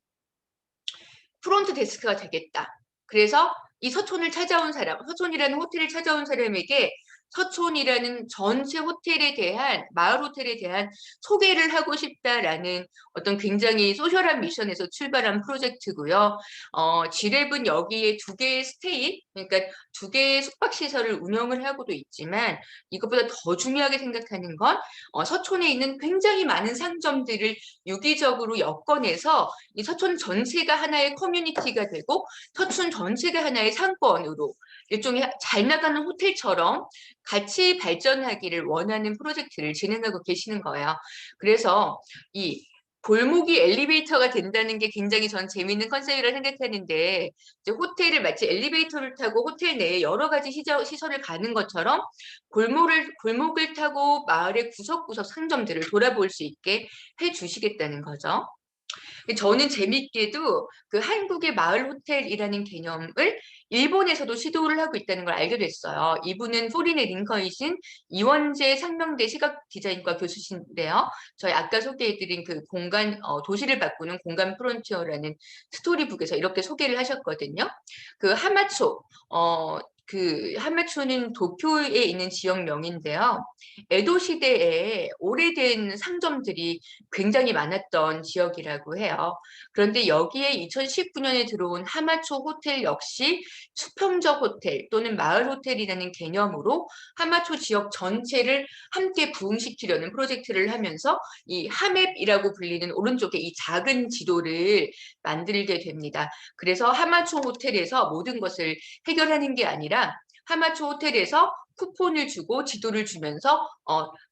프론트 데스크가 되겠다. 그래서 이 서촌을 찾아온 사람, 서촌이라는 호텔을 찾아온 사람에게 서촌이라는 전체 호텔에 대한, 마을 호텔에 대한 소개를 하고 싶다라는 어떤 굉장히 소셜한 미션에서 출발한 프로젝트고요. 지랩은 여기에 두 개의 스테이, 그러니까 두 개의 숙박시설을 운영을 하고도 있지만 이것보다 더 중요하게 생각하는 건 서촌에 있는 굉장히 많은 상점들을 유기적으로 엮어내서 이 서촌 전체가 하나의 커뮤니티가 되고 서촌 전체가 하나의 상권으로 일종의 잘 나가는 호텔처럼 같이 발전하기를 원하는 프로젝트를 진행하고 계시는 거예요. 그래서 이 골목이 엘리베이터가 된다는 게 굉장히 전 재미있는 컨셉이라 생각하는데 이제 호텔을 마치 엘리베이터를 타고 호텔 내에 여러 가지 시설을 가는 것처럼 골목을 타고 마을의 구석구석 상점들을 돌아볼 수 있게 해주시겠다는 거죠. 저는 재밌게도 그 한국의 마을 호텔이라는 개념을 일본에서도 시도를 하고 있다는 걸 알게 됐어요. 이분은 포린의 링컨이신 이원재 상명대 시각 디자인과 교수신데요. 저희 아까 소개해드린 그 공간, 도시를 바꾸는 공간 프론티어라는 스토리북에서 이렇게 소개를 하셨거든요. 그 하마초, 그 하마초는 도쿄에 있는 지역명인데요. 에도 시대에 오래된 상점들이 굉장히 많았던 지역이라고 해요. 그런데 여기에 2019년에 들어온 하마초 호텔 역시 수평적 호텔 또는 마을 호텔이라는 개념으로 하마초 지역 전체를 함께 부흥시키려는 프로젝트를 하면서 이 하맵이라고 불리는 오른쪽에 이 작은 지도를 만들게 됩니다. 그래서 하마초 호텔에서 모든 것을 해결하는 게 아니라 하마초 호텔에서 쿠폰을 주고 지도를 주면서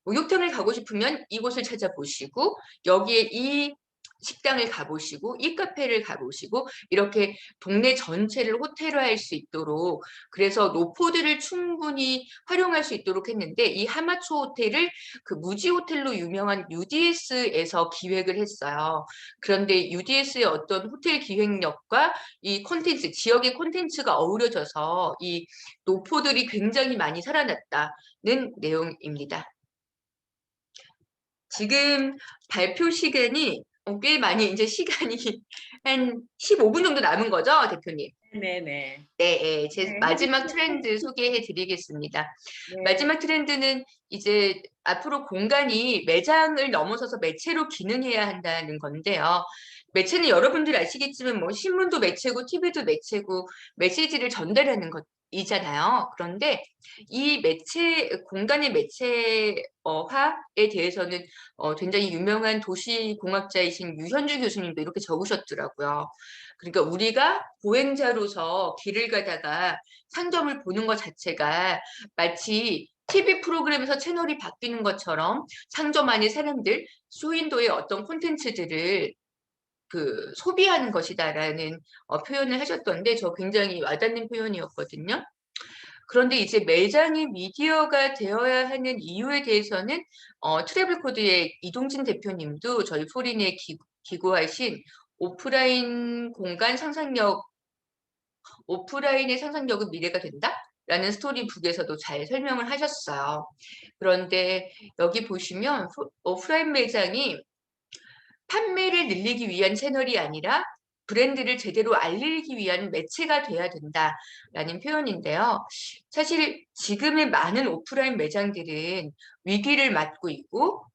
목욕탕을 가고 싶으면 이곳을 찾아보시고 여기에 이 식당을 가보시고 이 카페를 가보시고 이렇게 동네 전체를 호텔화할 수 있도록 그래서 노포들을 충분히 활용할 수 있도록 했는데 이 하마초 호텔을 그 무지 호텔로 유명한 UDS에서 기획을 했어요. 그런데 UDS의 어떤 호텔 기획력과 이 콘텐츠 지역의 콘텐츠가 어우러져서 이 노포들이 굉장히 많이 살아났다는 내용입니다. 지금 발표 시간이 꽤 많이 이제 시간이 한 15분 정도 남은 거죠, 대표님? 네네. 네, 제 네, 마지막 트렌드 소개해 드리겠습니다. 네. 마지막 트렌드는 이제 앞으로 공간이 매장을 넘어서서 매체로 기능해야 한다는 건데요. 매체는 여러분들 아시겠지만 뭐 신문도 매체고 TV도 매체고 메시지를 전달하는 것이잖아요. 그런데 이 매체 공간의 매체화에 대해서는 굉장히 유명한 도시공학자이신 유현주 교수님도 이렇게 적으셨더라고요. 그러니까 우리가 보행자로서 길을 가다가 상점을 보는 것 자체가 마치 TV 프로그램에서 채널이 바뀌는 것처럼 상점 안의 사람들, 쇼윈도의 어떤 콘텐츠들을 그 소비하는 것이다라는 표현을 하셨던데 저 굉장히 와닿는 표현이었거든요. 그런데 이제 매장이 미디어가 되어야 하는 이유에 대해서는 트래블 코드의 이동진 대표님도 저희 포린에 기고하신 오프라인 공간 상상력, 오프라인의 상상력은 미래가 된다? 라는 스토리북에서도 잘 설명을 하셨어요. 그런데 여기 보시면 오프라인 매장이 판매를 늘리기 위한 채널이 아니라 브랜드를 제대로 알리기 위한 매체가 돼야 된다라는 표현인데요. 사실 지금의 많은 오프라인 매장들은 위기를 맞고 있고,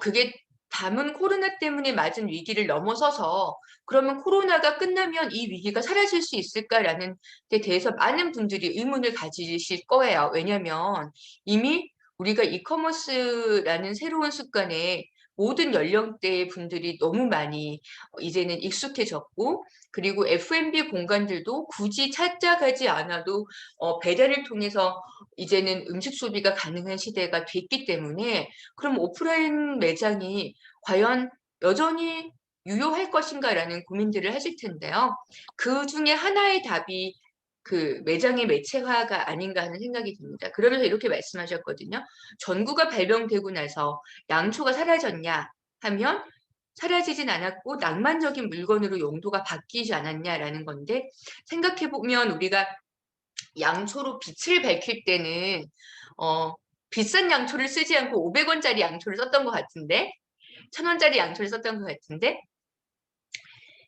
그게 담은 코로나 때문에 맞은 위기를 넘어서서 그러면 코로나가 끝나면 이 위기가 사라질 수 있을까라는 데 대해서 많은 분들이 의문을 가지실 거예요. 왜냐하면 이미 우리가 이커머스라는 새로운 습관에 모든 연령대의 분들이 너무 많이 이제는 익숙해졌고 그리고 F&B 공간들도 굳이 찾아가지 않아도 배달을 통해서 이제는 음식 소비가 가능한 시대가 됐기 때문에 그럼 오프라인 매장이 과연 여전히 유효할 것인가라는 고민들을 하실 텐데요. 그 중에 하나의 답이 그 매장의 매체화가 아닌가 하는 생각이 듭니다. 그러면서 이렇게 말씀하셨거든요. 전구가 발명되고 나서 양초가 사라졌냐 하면 사라지진 않았고 낭만적인 물건으로 용도가 바뀌지 않았냐라는 건데 생각해보면 우리가 양초로 빛을 밝힐 때는 비싼 양초를 쓰지 않고 500원짜리 양초를 썼던 것 같은데 1000원짜리 양초를 썼던 것 같은데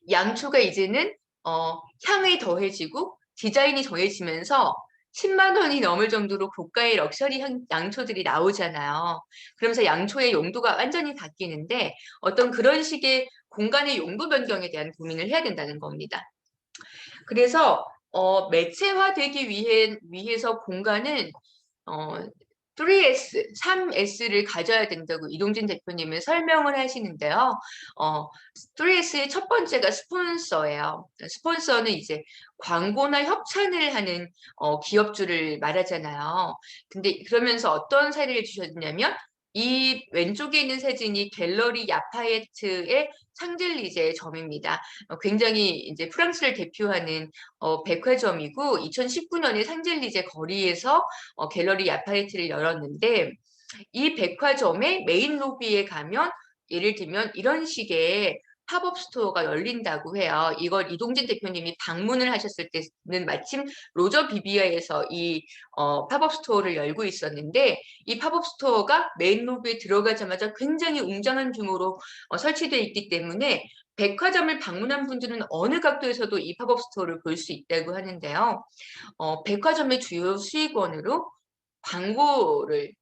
양초가 이제는 향이 더해지고 디자인이 더해지면서 10만 원이 넘을 정도로 고가의 럭셔리 양초들이 나오잖아요. 그러면서 양초의 용도가 완전히 바뀌는데 어떤 그런 식의 공간의 용도 변경에 대한 고민을 해야 된다는 겁니다. 그래서 매체화되기 위해서 공간은 3S, 3S를 가져야 된다고 이동진 대표님은 설명을 하시는데요. 3S의 첫 번째가 스폰서예요. 스폰서는 이제 광고나 협찬을 하는 기업주를 말하잖아요. 근데 그러면서 어떤 사례를 주셨냐면 이 왼쪽에 있는 사진이 갤러리 야파예트의 샹젤리제 점입니다. 굉장히 이제 프랑스를 대표하는 백화점이고 2019년에 샹젤리제 거리에서 갤러리 야파예트를 열었는데 이 백화점의 메인 로비에 가면 예를 들면 이런 식의 팝업 스토어가 열린다고 해요. 이걸 이동진 대표님이 방문을 하셨을 때는 마침 로저 비비아에서 이 팝업 스토어를 열고 있었는데 이 팝업 스토어가 메인 로비에 들어가자마자 굉장히 웅장한 규모로 설치되어 있기 때문에 백화점을 방문한 분들은 어느 각도에서도 이 팝업 스토어를 볼 수 있다고 하는데요. 백화점의 주요 수익원으로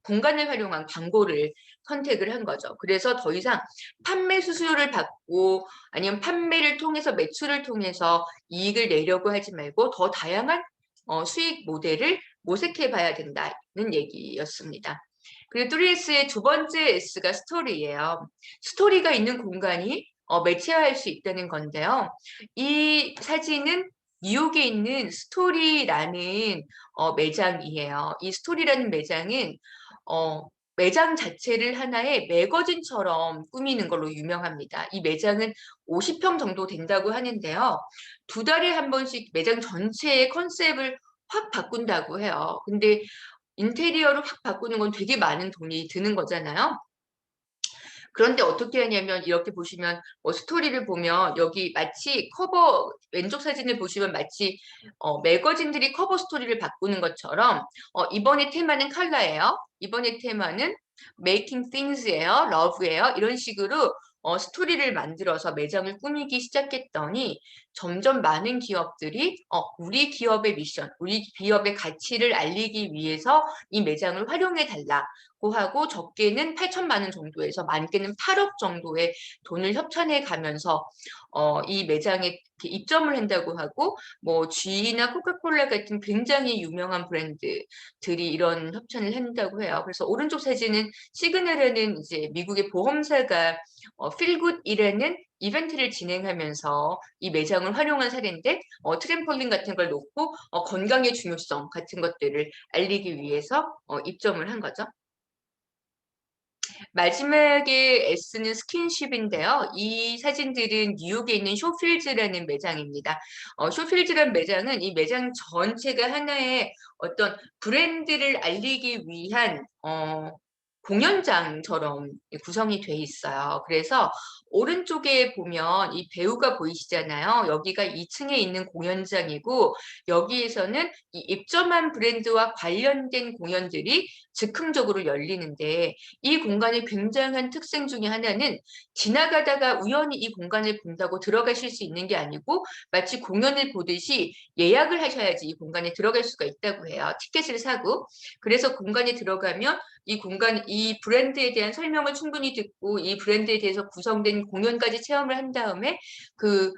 공간을 활용한 광고를 선택을 한 거죠. 그래서 더 이상 판매 수수료를 받고 아니면 판매를 통해서 매출을 통해서 이익을 내려고 하지 말고 더 다양한 수익 모델을 모색해 봐야 된다는 얘기였습니다. 그리고 3S의 두 번째 S가 스토리예요. 스토리가 있는 공간이 매체화할 수 있다는 건데요. 이 사진은 뉴욕에 있는 스토리라는 매장이에요. 이 스토리라는 매장은 매장 자체를 하나의 매거진처럼 꾸미는 걸로 유명합니다. 이 매장은 50평 정도 된다고 하는데요. 2달에 한 번씩 매장 전체의 컨셉을 확 바꾼다고 해요. 근데 인테리어를 확 바꾸는 건 되게 많은 돈이 드는 거잖아요. 그런데 어떻게 하냐면 이렇게 보시면 스토리를 보면 여기 마치 커버 왼쪽 사진을 보시면 마치 매거진들이 커버 스토리를 바꾸는 것처럼 이번에 테마는 컬러예요. 이번에 테마는 making things예요. love예요. 이런 식으로 스토리를 만들어서 매장을 꾸미기 시작했더니 점점 많은 기업들이 우리 기업의 미션, 우리 기업의 가치를 알리기 위해서 이 매장을 활용해 달라고 하고 적게는 8천만 원 정도에서 많게는 8억 정도의 돈을 협찬해 가면서 이 매장에 입점을 한다고 하고 뭐 G나 코카콜라 같은 굉장히 유명한 브랜드들이 이런 협찬을 한다고 해요. 그래서 오른쪽 사진은 시그널이라는 이제 미국의 보험사가 필굿이라는 이벤트를 진행하면서 이 매장을 활용한 사례인데 트램폴린 같은 걸 놓고 건강의 중요성 같은 것들을 알리기 위해서 입점을 한 거죠. 마지막에 S는 스킨십인데요. 이 사진들은 뉴욕에 있는 쇼필즈라는 매장입니다. 쇼필즈라는 매장은 이 매장 전체가 하나의 어떤 브랜드를 알리기 위한 공연장처럼 구성이 돼 있어요. 그래서 오른쪽에 보면 이 배우가 보이시잖아요. 여기가 2층에 있는 공연장이고 여기에서는 이 입점한 브랜드와 관련된 공연들이 즉흥적으로 열리는데 이 공간의 굉장한 특징 중에 하나는 지나가다가 우연히 이 공간을 본다고 들어가실 수 있는 게 아니고 마치 공연을 보듯이 예약을 하셔야지 이 공간에 들어갈 수가 있다고 해요. 티켓을 사고. 그래서 공간에 들어가면 이 브랜드에 대한 설명을 충분히 듣고 이 브랜드에 대해서 구성된 공연까지 체험을 한 다음에 그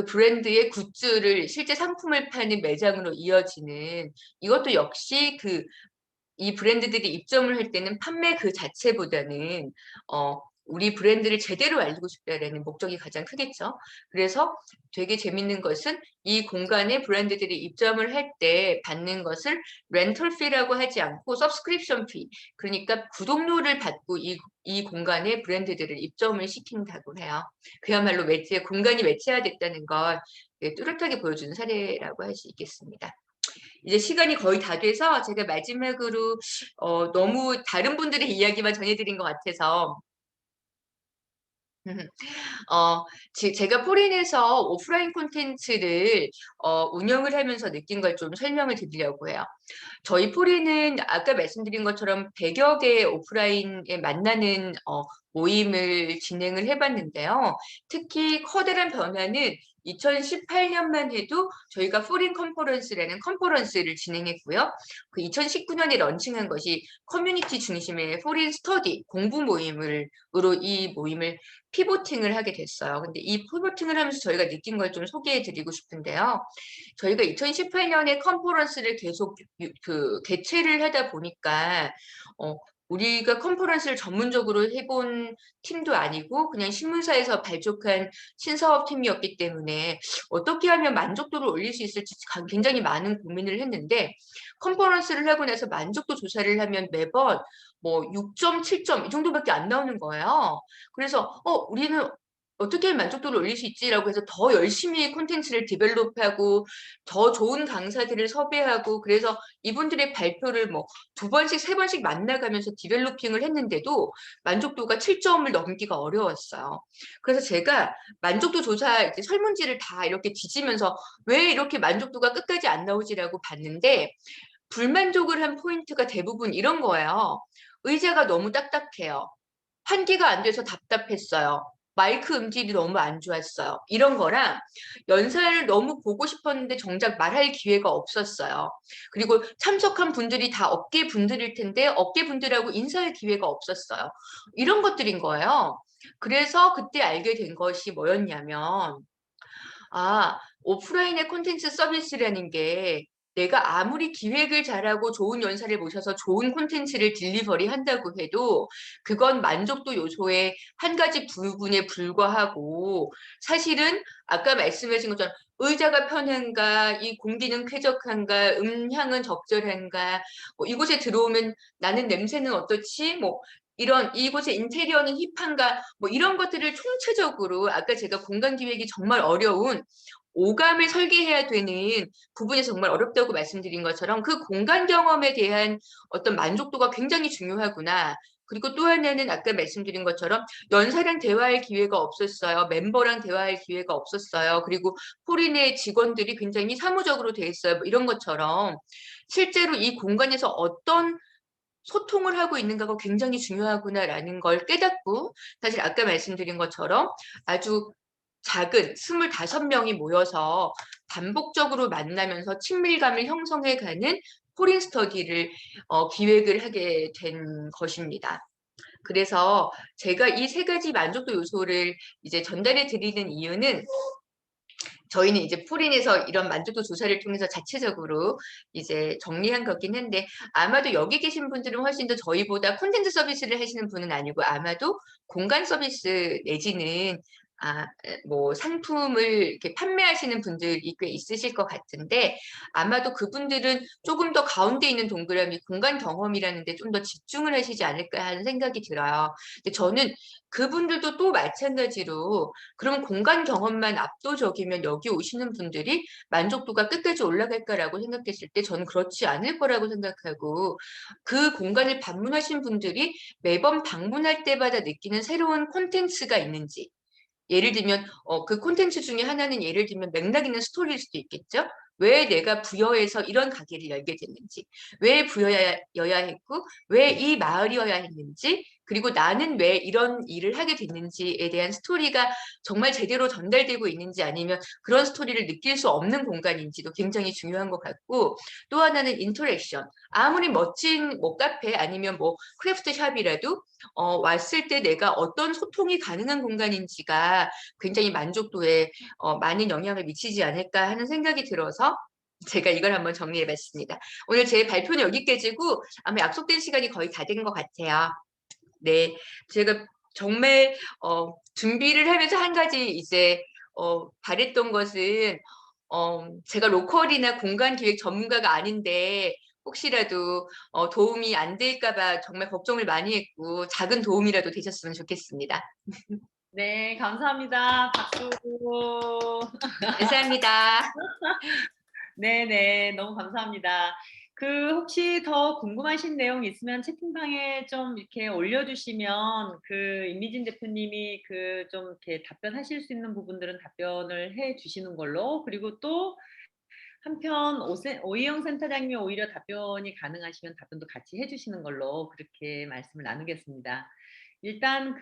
브랜드의 굿즈를 실제 상품을 파는 매장으로 이어지는 이것도 역시 이 브랜드들이 입점을 할 때는 판매 그 자체보다는 우리 브랜드를 제대로 알리고 싶다라는 목적이 가장 크겠죠. 그래서 되게 재밌는 것은 이 공간에 브랜드들이 입점을 할 때 받는 것을 렌털 피라고 하지 않고 서브스크립션 피, 그러니까 구독료를 받고 이 공간에 브랜드들을 입점을 시킨다고 해요. 그야말로 공간이 매체화됐다는 걸 뚜렷하게 보여주는 사례라고 할 수 있겠습니다. 이제 시간이 거의 다 돼서 제가 마지막으로 너무 다른 분들의 이야기만 전해드린 것 같아서 제가 포린에서 오프라인 콘텐츠를 운영을 하면서 느낀 걸 좀 설명을 드리려고 해요. 저희 포린은 아까 말씀드린 것처럼 100여 개의 오프라인에 만나는 모임을 진행을 해봤는데요. 특히 커다란 변화는 2018년만 해도 저희가 포린 컨퍼런스라는 컨퍼런스를 진행했고요. 그 2019년에 런칭한 것이 커뮤니티 중심의 포린 스터디 공부 모임으로 이 모임을 피보팅을 하게 됐어요. 근데 이 피보팅을 하면서 저희가 느낀 걸 좀 소개해 드리고 싶은데요. 저희가 2018년에 컨퍼런스를 계속 개최를 하다 보니까 우리가 컨퍼런스를 전문적으로 해본 팀도 아니고 그냥 신문사에서 발족한 신사업 팀이었기 때문에 어떻게 하면 만족도를 올릴 수 있을지 굉장히 많은 고민을 했는데 컨퍼런스를 하고 나서 만족도 조사를 하면 매번 뭐 6점, 7점 이 정도밖에 안 나오는 거예요. 그래서 우리는 어떻게 하면 만족도를 올릴 수 있지라고 해서 더 열심히 콘텐츠를 디벨롭하고 더 좋은 강사들을 섭외하고 그래서 이분들의 발표를 뭐 2번씩 3번씩 만나가면서 디벨로핑을 했는데도 만족도가 7점을 넘기가 어려웠어요. 그래서 제가 만족도 조사 이제 설문지를 다 이렇게 뒤지면서 왜 이렇게 만족도가 끝까지 안 나오지라고 봤는데 불만족을 한 포인트가 대부분 이런 거예요. 의자가 너무 딱딱해요. 환기가 안 돼서 답답했어요. 마이크 음질이 너무 안 좋았어요. 이런 거랑 연사를 너무 보고 싶었는데 정작 말할 기회가 없었어요. 그리고 참석한 분들이 다 업계 분들일 텐데 업계 분들하고 인사할 기회가 없었어요. 이런 것들인 거예요. 그래서 그때 알게 된 것이 뭐였냐면 오프라인의 콘텐츠 서비스라는 게 내가 아무리 기획을 잘하고 좋은 연사를 모셔서 좋은 콘텐츠를 딜리버리 한다고 해도 그건 만족도 요소의 한 가지 부분에 불과하고 사실은 아까 말씀하신 것처럼 의자가 편한가, 이 공기는 쾌적한가, 음향은 적절한가, 뭐 이곳에 들어오면 나는 냄새는 어떻지, 뭐 이런 이곳의 인테리어는 힙한가, 뭐 이런 것들을 총체적으로 아까 제가 공간 기획이 정말 어려운 오감을 설계해야 되는 부분이 정말 어렵다고 말씀드린 것처럼 그 공간 경험에 대한 어떤 만족도가 굉장히 중요하구나. 그리고 또 하나는 아까 말씀드린 것처럼 연사랑 대화할 기회가 없었어요. 멤버랑 대화할 기회가 없었어요. 그리고 포린의 직원들이 굉장히 사무적으로 돼 있어요. 뭐 이런 것처럼 실제로 이 공간에서 어떤 소통을 하고 있는가가 굉장히 중요하구나라는 걸 깨닫고 사실 아까 말씀드린 것처럼 아주 작은 25명이 모여서 반복적으로 만나면서 친밀감을 형성해가는 포린 스터디를 기획을 하게 된 것입니다. 그래서 제가 이 3가지 만족도 요소를 이제 전달해 드리는 이유는 저희는 이제 포린에서 이런 만족도 조사를 통해서 자체적으로 이제 정리한 거긴 한데 아마도 여기 계신 분들은 훨씬 더 저희보다 콘텐츠 서비스를 하시는 분은 아니고 아마도 공간 서비스 내지는 뭐 상품을 이렇게 판매하시는 분들이 꽤 있으실 것 같은데 아마도 그분들은 조금 더 가운데 있는 동그라미 공간 경험이라는 데 좀 더 집중을 하시지 않을까 하는 생각이 들어요. 근데 저는 그분들도 또 마찬가지로 그럼 공간 경험만 압도적이면 여기 오시는 분들이 만족도가 끝까지 올라갈까라고 생각했을 때 저는 그렇지 않을 거라고 생각하고 그 공간을 방문하신 분들이 매번 방문할 때마다 느끼는 새로운 콘텐츠가 있는지 예를 들면 그 콘텐츠 중에 하나는 예를 들면 맥락 있는 스토리일 수도 있겠죠. 왜 내가 부여에서 이런 가게를 열게 됐는지, 왜 부여여야 했고, 왜 이 마을이어야 했는지, 그리고 나는 왜 이런 일을 하게 됐는지에 대한 스토리가 정말 제대로 전달되고 있는지 아니면 그런 스토리를 느낄 수 없는 공간인지도 굉장히 중요한 것 같고 또 하나는 인터랙션. 아무리 멋진 뭐 카페 아니면 뭐 크래프트 샵이라도 왔을 때 내가 어떤 소통이 가능한 공간인지가 굉장히 만족도에 많은 영향을 미치지 않을까 하는 생각이 들어서 제가 이걸 한번 정리해 봤습니다. 오늘 제 발표는 여기까지고 아마 약속된 시간이 거의 다 된 것 같아요. 네, 제가 정말 준비를 하면서 한 가지 이제 바랬던 것은 제가 로컬이나 공간 기획 전문가가 아닌데 혹시라도 도움이 안 될까 봐 정말 걱정을 많이 했고 작은 도움이라도 되셨으면 좋겠습니다. 네, 감사합니다. 박수. 감사합니다. 네네, 너무 감사합니다. 혹시 더 궁금하신 내용 있으면 채팅방에 좀 이렇게 올려주시면 임미진 대표님이 좀 이렇게 답변하실 수 있는 부분들은 답변을 해 주시는 걸로 그리고 또 한편 오희영 센터장님이 오히려 답변이 가능하시면 답변도 같이 해주시는 걸로 그렇게 말씀을 나누겠습니다. 일단